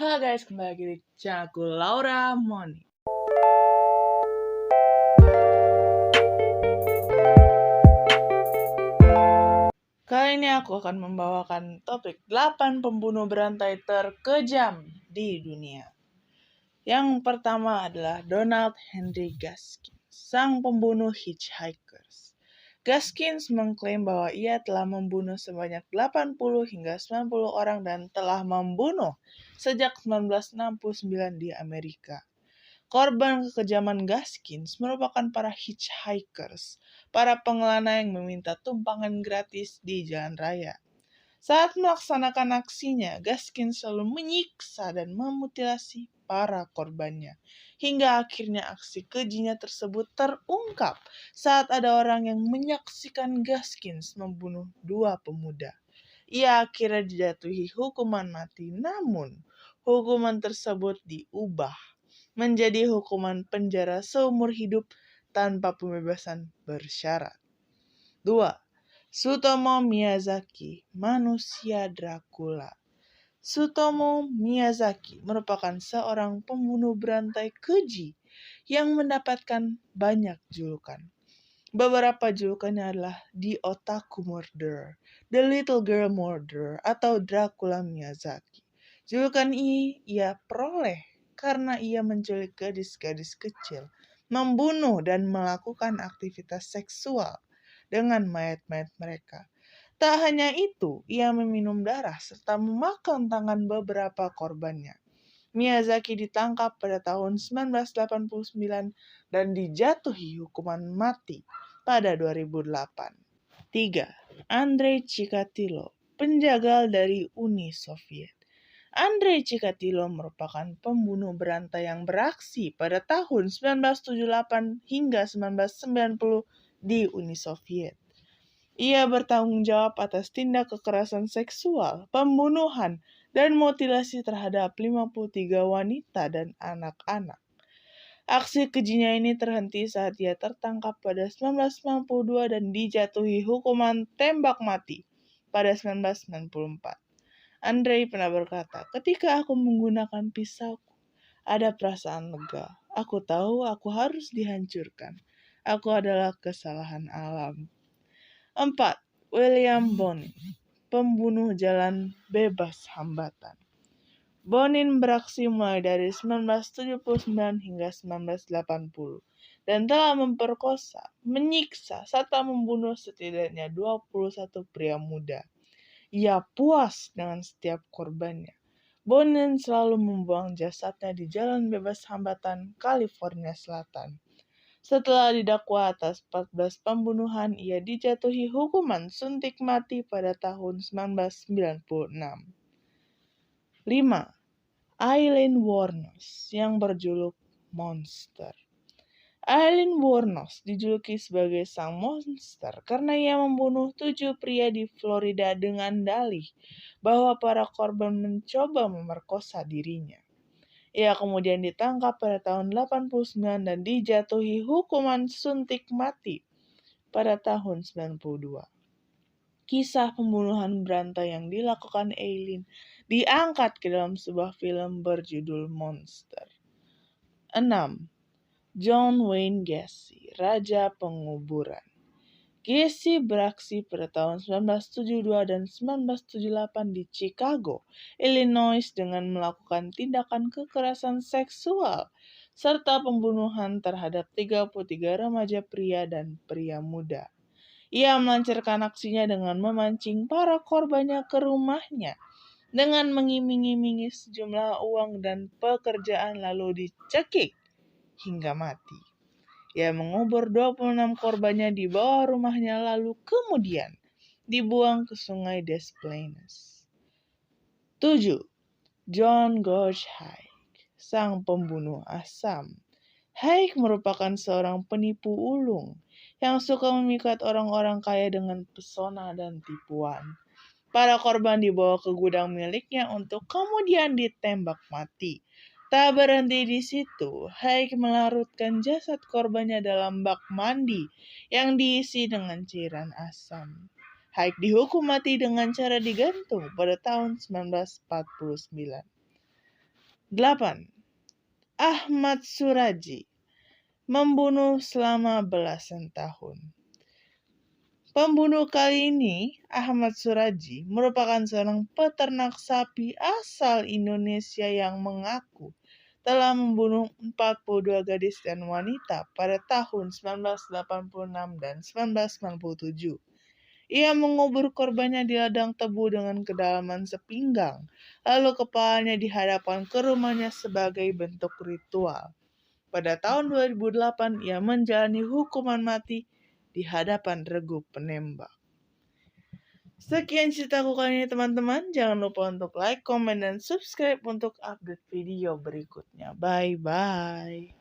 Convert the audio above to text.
Halo guys, kembali lagi di channel aku Laura Moni. Kali ini aku akan membawakan topik 8 pembunuh berantai terkejam di dunia. Yang pertama adalah Donald Henry Gaskins, sang pembunuh hitchhikers. Gaskins mengklaim bahwa ia telah membunuh sebanyak 80 hingga 90 orang dan telah membunuh sejak 1969 di Amerika. Korban kekejaman Gaskins merupakan para hitchhikers, para pengelana yang meminta tumpangan gratis di jalan raya. Saat melaksanakan aksinya, Gaskins selalu menyiksa dan memutilasi para korbannya. Hingga akhirnya aksi kejinya tersebut terungkap saat ada orang yang menyaksikan Gaskins membunuh 2 pemuda. Ia akhirnya dijatuhi hukuman mati, namun hukuman tersebut diubah menjadi hukuman penjara seumur hidup tanpa pembebasan bersyarat. 2. Tsutomu Miyazaki, manusia Dracula. Tsutomu Miyazaki merupakan seorang pembunuh berantai keji yang mendapatkan banyak julukan. Beberapa julukannya adalah The Otaku Murderer, The Little Girl Murderer, atau Dracula Miyazaki. Julukan ini ia peroleh karena ia menculik gadis-gadis kecil, membunuh dan melakukan aktivitas seksual dengan mayat-mayat mereka. Tak hanya itu, ia meminum darah serta memakan tangan beberapa korbannya. Miyazaki ditangkap pada tahun 1989 dan dijatuhi hukuman mati pada 2008. 3. Andrei Chikatilo, penjagal dari Uni Soviet. Andrei Chikatilo merupakan pembunuh berantai yang beraksi pada tahun 1978 hingga 1990 di Uni Soviet. Ia bertanggung jawab atas tindak kekerasan seksual, pembunuhan, dan mutilasi terhadap 53 wanita dan anak-anak. Aksi kejinya ini terhenti saat ia tertangkap pada 1992 dan dijatuhi hukuman tembak mati pada 1994. Andrei pernah berkata, "Ketika aku menggunakan pisauku, ada perasaan lega. Aku tahu aku harus dihancurkan. Aku adalah kesalahan alam." 4. William Bonin, pembunuh jalan bebas hambatan. Bonin beraksi mulai dari 1979 hingga 1980 dan telah memperkosa, menyiksa, serta membunuh setidaknya 21 pria muda. Ia puas dengan setiap korbannya. Bonin selalu membuang jasadnya di jalan bebas hambatan, California Selatan. Setelah didakwa atas 14 pembunuhan, ia dijatuhi hukuman suntik mati pada tahun 1996. 5. Aileen Wuornos yang berjuluk Monster. Aileen Wuornos dijuluki sebagai sang monster karena ia membunuh 7 pria di Florida dengan dalih bahwa para korban mencoba memerkosa dirinya. Ia kemudian ditangkap pada tahun 89 dan dijatuhi hukuman suntik mati pada tahun 92. Kisah pembunuhan berantai yang dilakukan Aileen diangkat ke dalam sebuah film berjudul Monster. 6. John Wayne Gacy, Raja Penguburan. Gacy beraksi pada tahun 1972 dan 1978 di Chicago, Illinois dengan melakukan tindakan kekerasan seksual serta pembunuhan terhadap 33 remaja pria dan pria muda. Ia melancarkan aksinya dengan memancing para korbannya ke rumahnya dengan mengiming-imingi sejumlah uang dan pekerjaan lalu dicekik hingga mati. Ia mengubur 26 korbannya di bawah rumahnya lalu kemudian dibuang ke sungai Des Plaines. 7. John George Haig, sang pembunuh asam. Haig merupakan seorang penipu ulung yang suka memikat orang-orang kaya dengan pesona dan tipuan. Para korban dibawa ke gudang miliknya untuk kemudian ditembak mati. Tak berhenti di situ, Haig melarutkan jasad korbannya dalam bak mandi yang diisi dengan cairan asam. Haig dihukum mati dengan cara digantung pada tahun 1949. 8. Ahmad Suraji membunuh selama belasan tahun. Pembunuh kali ini, Ahmad Suraji, merupakan seorang peternak sapi asal Indonesia yang mengaku telah membunuh 42 gadis dan wanita pada tahun 1986 dan 1997. Ia mengubur korbannya di ladang tebu dengan kedalaman sepinggang, lalu kepalanya dihadapkan ke rumahnya sebagai bentuk ritual. Pada tahun 2008, ia menjalani hukuman mati di hadapan regu penembak. Sekian ceritaku kali ini teman-teman. Jangan lupa untuk like, komen, dan subscribe untuk update video berikutnya. Bye-bye.